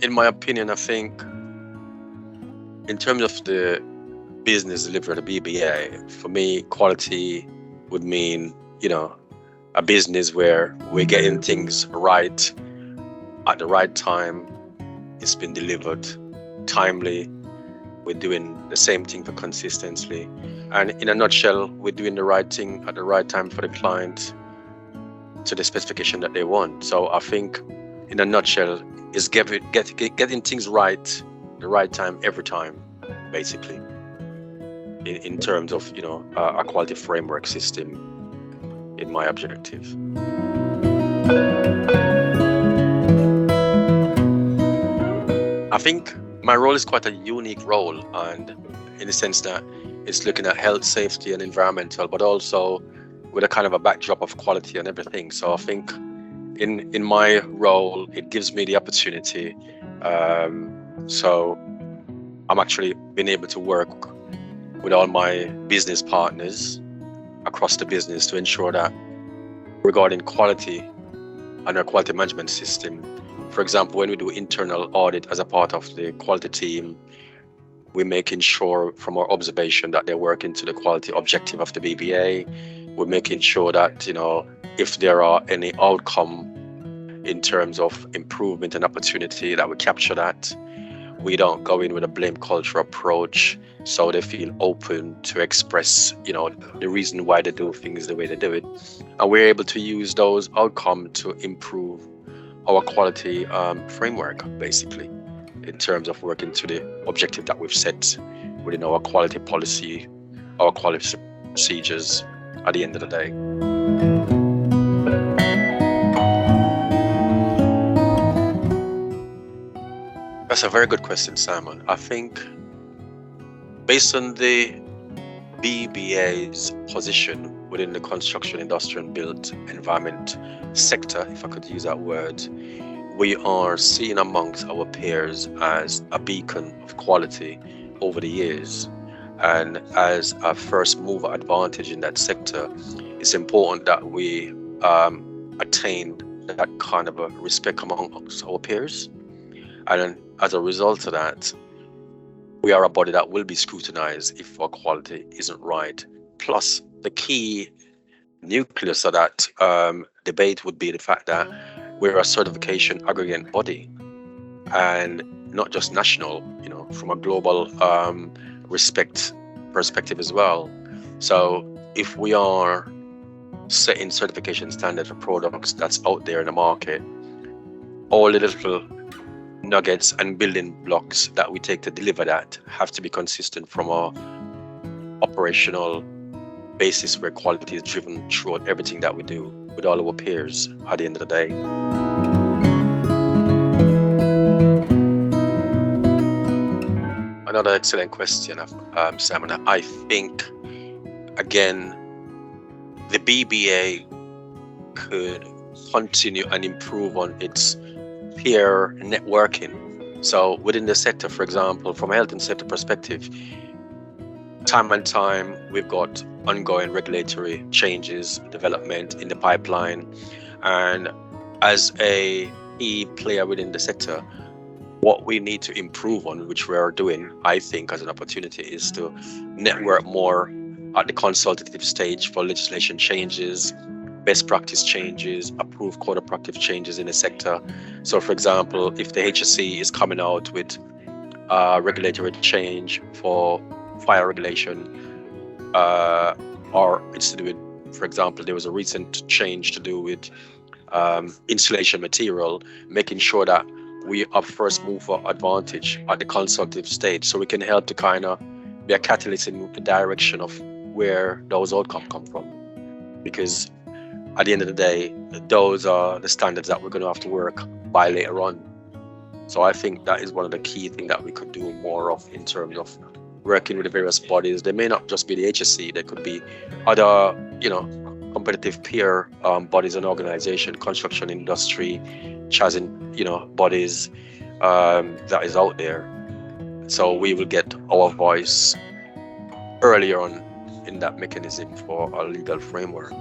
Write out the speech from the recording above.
In my opinion, I think in terms of the business delivery, the BBA, for me, quality would mean, a business where we're getting things right at the right time. It's been delivered timely. We're doing the same thing for consistency. And in a nutshell, we're doing the right thing at the right time for the client to the specification that they want. So I think in a nutshell is getting things right the right time every time, basically, in terms of a quality framework system in my objective. I think my role is quite a unique role, and in the sense that it's looking at health, safety and environmental, but also with a kind of a backdrop of quality and everything. So I think in my role, it gives me the opportunity. So I'm actually being able to work with all my business partners across the business to ensure that regarding quality and our quality management system, for example, when we do internal audit as a part of the quality team, we're making sure from our observation that they're working to the quality objective of the BBA. We're making sure that, if there are any outcome in terms of improvement and opportunity, that we capture that. We don't go in with a blame culture approach, so they feel open to express, the reason why they do things the way they do it. And we're able to use those outcomes to improve our quality framework, basically, in terms of working to the objective that we've set within our quality policy, our quality procedures at the end of the day. That's a very good question, Simon. I think based on the BBA's position within the construction, industry and built environment sector, if I could use that word, we are seen amongst our peers as a beacon of quality over the years. And as a first mover advantage in that sector, it's important that we attain that kind of a respect amongst our peers. And as a result of that, we are a body that will be scrutinized if our quality isn't right. Plus, the key nucleus of that debate would be the fact that we're a certification aggregate body, and not just national, from a global respect perspective as well. So if we are setting certification standards for products that's out there in the market, all the little nuggets and building blocks that we take to deliver that have to be consistent from our operational basis, where quality is driven throughout everything that we do with all our peers at the end of the day. Another excellent question, Simon. I think, again, the BBA could continue and improve on its peer networking. So within the sector, for example, from a health and safety perspective, time and time, we've got ongoing regulatory changes, development in the pipeline. And as a key player within the sector, what we need to improve on, which we are doing, I think, as an opportunity, is to network more at the consultative stage for legislation changes, best practice changes, approved code of practice changes in the sector. So, for example, if the HSE is coming out with regulatory change for fire regulation, or it's to do with, for example, there was a recent change to do with insulation material, making sure that we are first mover advantage at the consultative stage, so we can help to kind of be a catalyst in the direction of where those outcomes come from. Because at the end of the day, those are the standards that we're going to have to work by later on. So I think that is one of the key things that we could do more of in terms of working with the various bodies. They may not just be the HSE, there could be other, competitive peer bodies and organization, construction industry, chasing, bodies that is out there. So we will get our voice earlier on in that mechanism for our legal framework.